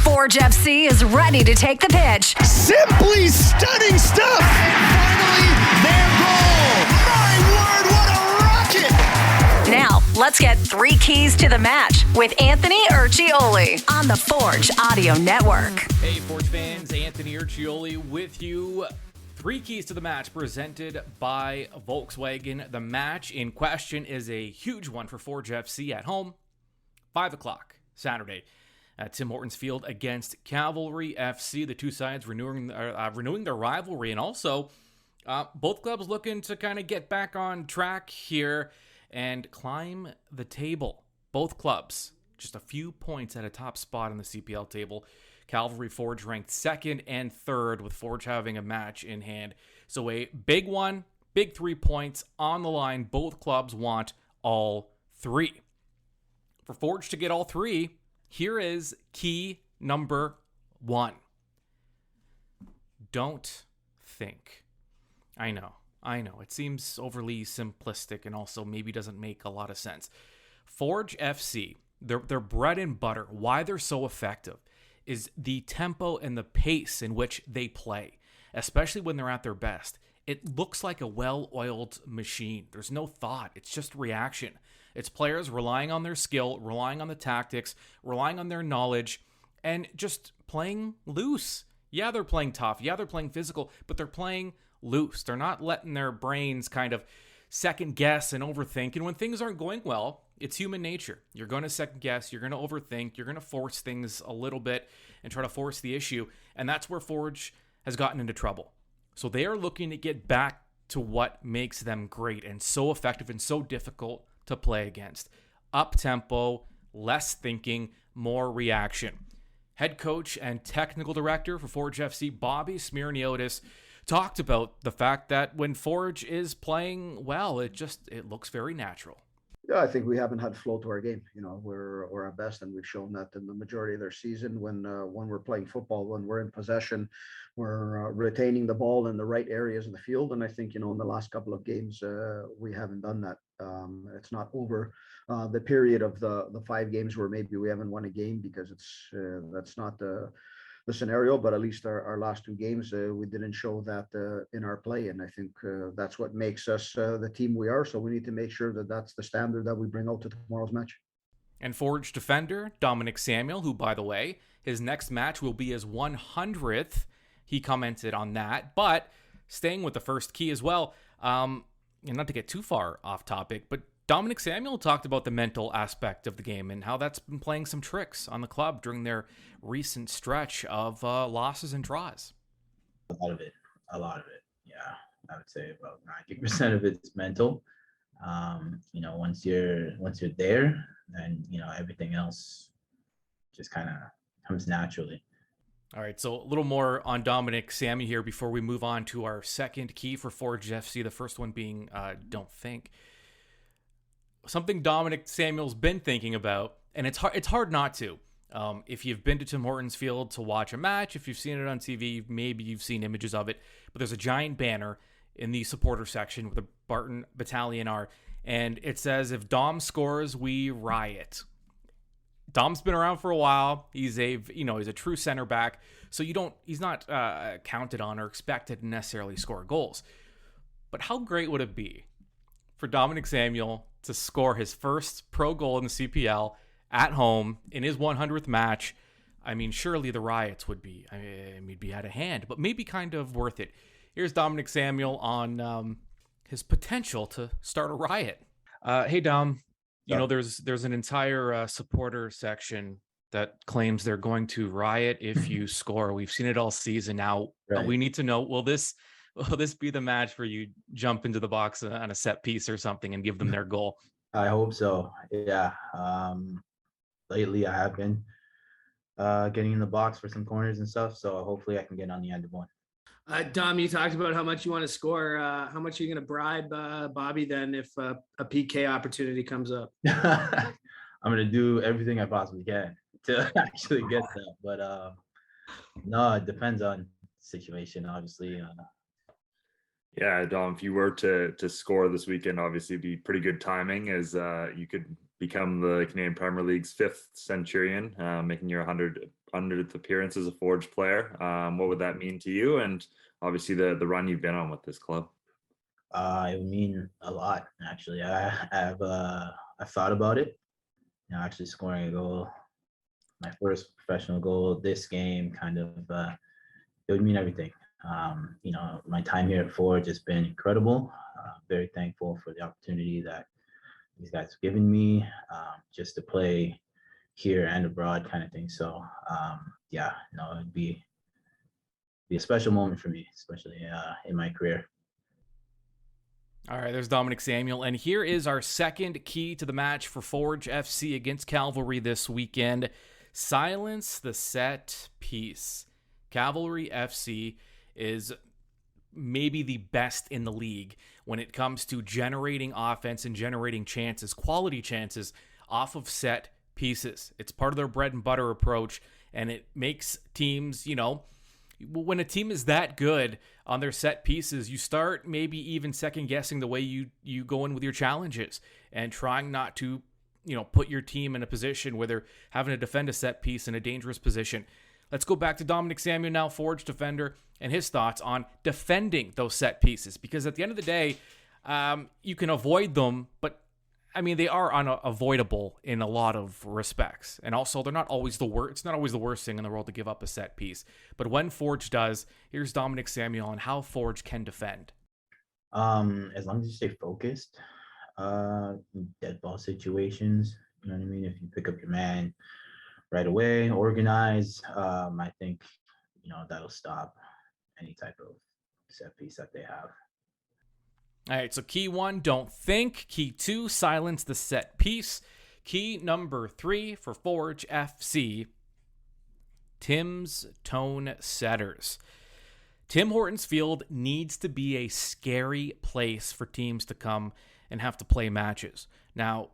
Forge FC is ready to take the pitch. Simply stunning stuff. And finally, their goal. My word, what a rocket. Now, let's get 3 keys to the match with Anthony Urcioli on the Forge Audio Network. Hey, Forge fans, Anthony Urcioli with you. 3 keys to the match presented by Volkswagen. The match in question is a huge one for Forge FC at home. 5 o'clock Saturday at Tim Hortons Field against Cavalry FC. The two sides renewing their rivalry, and also both clubs looking to kind of get back on track here and climb the table. Both clubs just a few points at a top spot in the CPL table. Cavalry Forge ranked 2nd and 3rd, with Forge having a match in hand. So a big one, big 3 points on the line. Both clubs want all 3. For Forge to get all 3, here is key number 1. Don't think. I know. It seems overly simplistic and also maybe doesn't make a lot of sense. Forge FC, their bread and butter, why they're so effective, is the tempo and the pace in which they play, especially when they're at their best. It looks like a well-oiled machine. There's no thought. It's just reaction. It's players relying on their skill, relying on the tactics, relying on their knowledge, and just playing loose. Yeah, they're playing tough. Yeah, they're playing physical, but they're playing loose. They're not letting their brains kind of second guess and overthink. And when things aren't going well, it's human nature. You're going to second guess. You're going to overthink. You're going to force things a little bit and try to force the issue. And that's where Forge has gotten into trouble. So they are looking to get back to what makes them great and so effective and so difficult to play against. Up-tempo, less thinking, more reaction. Head coach and technical director for Forge FC, Bobby Smirniotis, talked about the fact that when Forge is playing well, it looks very natural. Yeah, I think we haven't had flow to our game. We're our best, and we've shown that in the majority of their season. When we're playing football, when we're in possession, we're retaining the ball in the right areas of the field. And I think in the last couple of games we haven't done that. It's not over the period of the 5 games where maybe we haven't won a game, because that's not the scenario, but at least our last 2 games, we didn't show that in our play. And I think that's what makes us the team we are. So we need to make sure that that's the standard that we bring out to tomorrow's match. And Forge defender Dominic Samuel, who, by the way, his next match will be his 100th. He commented on that, but staying with the first key as well, and not to get too far off topic, but Dominic Samuel talked about the mental aspect of the game and how that's been playing some tricks on the club during their recent stretch of losses and draws. A lot of it. Yeah, I would say about 90% of it's mental. Once you're there, then everything else just kind of comes naturally. All right, so a little more on Dominic Samuel here before we move on to our second key for Forge FC. The first one being don't think. Something Dominic Samuel's been thinking about, and it's hard not to. If you've been to Tim Hortons Field to watch a match, if you've seen it on TV, maybe you've seen images of it, but there's a giant banner in the supporter section where the Barton Battalion are, and it says, "If Dom scores, we riot." Dom's been around for a while. He's a true center back, so he's not counted on or expected to necessarily score goals. But how great would it be for Dominic Samuel to score his first pro goal in the CPL at home in his 100th match? I mean, surely the riots would be, be out of hand, but maybe kind of worth it. Here's Dominic Samuel on his potential to start a riot. Hey, Dom, there's an entire supporter section that claims they're going to riot if you score. We've seen it all season now. Right. We need to know, will this be the match where you jump into the box on a set piece or something and give them their goal? I hope so. Yeah. Lately I have been getting in the box for some corners and stuff, so hopefully I can get on the end of one. Dom, you talked about how much you want to score. How much are you going to bribe Bobby then if a PK opportunity comes up? I'm going to do everything I possibly can to actually get that. But no, it depends on the situation, obviously. Yeah, Dom, if you were to score this weekend, obviously it'd be pretty good timing, as you could become the Canadian Premier League's 5th Centurion, making your 100th appearance as a Forge player. What would that mean to you? And obviously the run you've been on with this club. It would mean a lot, actually. I've thought about it. Actually scoring a goal, my first professional goal this game, kind of, it would mean everything. My time here at Forge has been incredible. Very thankful for the opportunity that these guys have given me, just to play here and abroad, kind of thing. So, it'd be a special moment for me, especially in my career. All right, there's Dominic Samuel, and here is our second key to the match for Forge FC against Cavalry this weekend. Silence the set piece. Cavalry FC is maybe the best in the league when it comes to generating offense and generating chances, quality chances, off of set pieces. It's part of their bread and butter approach, and it makes teams, when a team is that good on their set pieces, you start maybe even second guessing the way you go in with your challenges and trying not to, put your team in a position where they're having to defend a set piece in a dangerous position. Let's go back to Dominic Samuel, now Forge defender, and his thoughts on defending those set pieces. Because at the end of the day, you can avoid them, but they are unavoidable in a lot of respects. And also, they're not always the worst. It's not always the worst thing in the world to give up a set piece. But when Forge does, here's Dominic Samuel on how Forge can defend. As long as you stay focused, dead ball situations, you know what I mean? If you pick up your man right away, organize, I think, that'll stop any type of set piece that they have. All right, so key 1, don't think. Key 2, silence the set piece. Key number 3 for Forge FC, Tim's tone setters. Tim Hortons Field needs to be a scary place for teams to come and have to play matches. Now,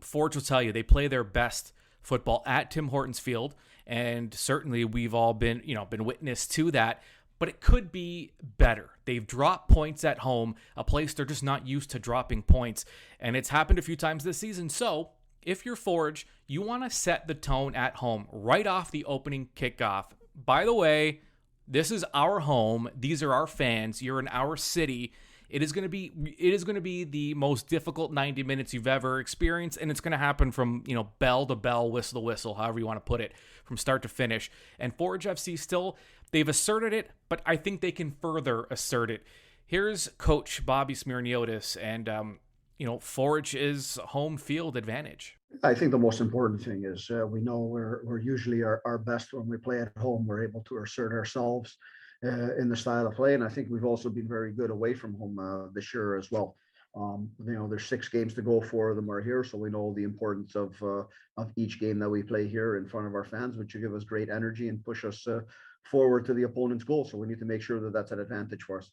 Forge will tell you they play their best football at Tim Hortons Field, and certainly we've all been witness to that. But it could be better. They've dropped points at home, a place they're just not used to dropping points. And it's happened a few times this season. So if you're Forge, you want to set the tone at home right off the opening kickoff. By the way, this is our home. These are our fans. You're in our city. It is going to be the most difficult 90 minutes you've ever experienced, and it's going to happen from, bell to bell, whistle to whistle, however you want to put it, from start to finish. And Forge FC still, they've asserted it, but I think they can further assert it. Here's Coach Bobby Smirniotis, and Forge is home field advantage. I think the most important thing is we know we're usually our best when we play at home. We're able to assert ourselves in the style of play, and I think we've also been very good away from home this year as well. There's 6 games to go, 4 of them are here, so we know the importance of each game that we play here in front of our fans, which will give us great energy and push us forward to the opponent's goal. So we need to make sure that that's an advantage for us.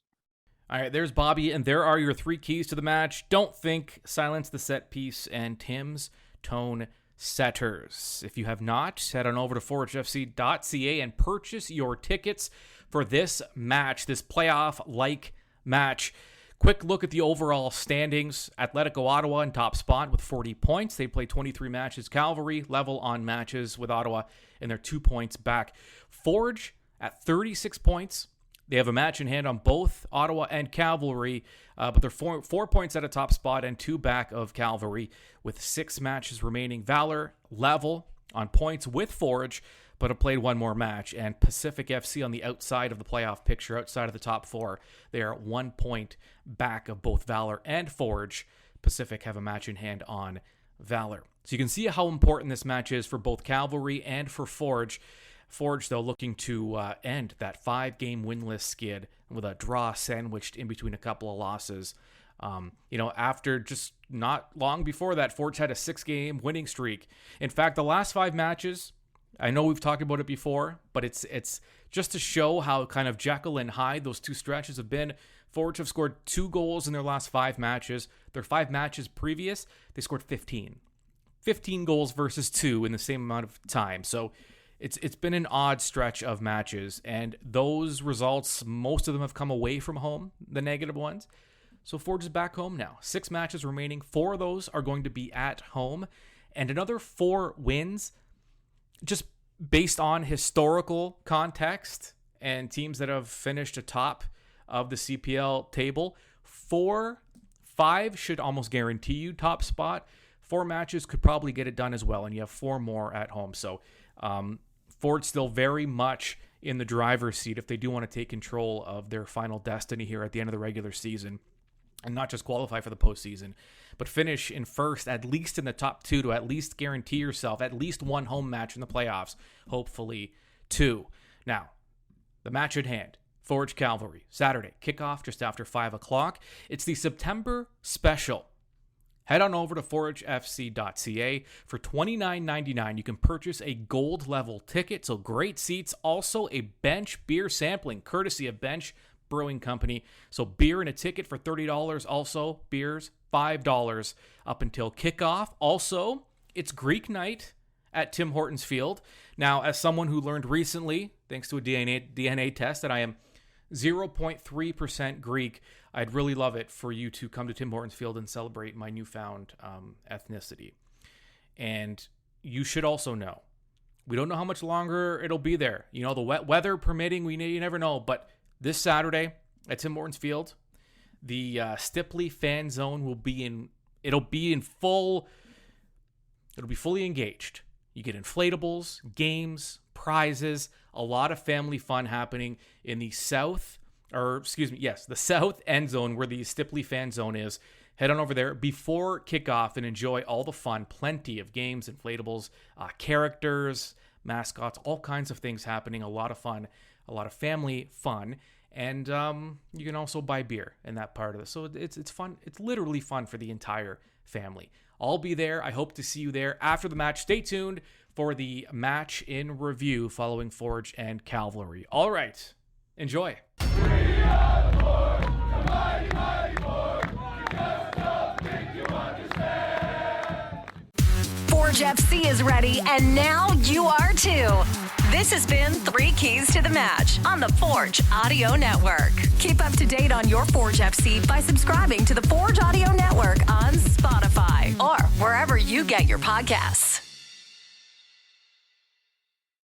All right, there's Bobby, and there are your 3 keys to the match. Don't think, silence the set piece, and Tim's tone setters. If you have not, head on over to forgefc.ca and purchase your tickets for this match, this playoff-like match. Quick look at the overall standings. Atletico Ottawa in top spot with 40 points. They play 23 matches. Cavalry level on matches with Ottawa, and they're 2 points back. Forge at 36 points. They have a match in hand on both Ottawa and Cavalry, but they're 4 points at a top spot and 2 back of Cavalry with 6 matches remaining. Valor level on points with Forge, but have played 1 more match. And Pacific FC on the outside of the playoff picture, outside of the top 4. They are 1 point back of both Valor and Forge. Pacific have a match in hand on Valor. So you can see how important this match is for both Cavalry and for Forge. Forge, though, looking to end that 5-game winless skid with a draw sandwiched in between a couple of losses. After just not long before that, Forge had a 6-game winning streak. In fact, the last 5 matches, I know we've talked about it before, but it's just to show how kind of Jekyll and Hyde those 2 stretches have been. Forge have scored 2 goals in their last 5 matches. Their 5 matches previous, they scored 15. 15 goals versus 2 in the same amount of time. So it's been an odd stretch of matches, and those results, most of them have come away from home, the negative ones. So Forge is back home now. 6 matches remaining. 4 of those are going to be at home. And another 4 wins, just based on historical context and teams that have finished atop of the CPL table. 5 should almost guarantee you top spot. 4 matches could probably get it done as well. And you have 4 more at home. So Forge still very much in the driver's seat if they do want to take control of their final destiny here at the end of the regular season. And not just qualify for the postseason, but finish in first, at least in the top 2, to at least guarantee yourself at least 1 home match in the playoffs, hopefully 2. Now, the match at hand, Forge Cavalry, Saturday, kickoff just after 5 o'clock. It's the September special. Head on over to forgefc.ca. For $29.99, you can purchase a gold level ticket, so great seats, also a bench beer sampling, courtesy of Bench Brewing Company. So beer and a ticket for $30. Also, beers, $5 up until kickoff. Also, it's Greek night at Tim Hortons Field. Now, as someone who learned recently, thanks to a DNA test, that I am 0.3% Greek, I'd really love it for you to come to Tim Hortons Field and celebrate my newfound ethnicity. And you should also know, we don't know how much longer it'll be there. You know, the wet weather permitting, you never know, but this Saturday at Tim Hortons Field, the Stipley fan zone will be fully engaged. You get inflatables, games, prizes, a lot of family fun happening in the south end zone where the Stipley fan zone is. Head on over there before kickoff and enjoy all the fun. Plenty of games, inflatables, characters, mascots, all kinds of things happening. A lot of fun. A lot of family fun, and you can also buy beer in that part of it. So it's fun. It's literally fun for the entire family. I'll be there. I hope to see you there after the match. Stay tuned for the match in review following Forge and Cavalry. All right, enjoy. Forge FC is ready, and now you are too. This has been 3 Keys to the Match on the Forge Audio Network. Keep up to date on your Forge FC by subscribing to the Forge Audio Network on Spotify or wherever you get your podcasts.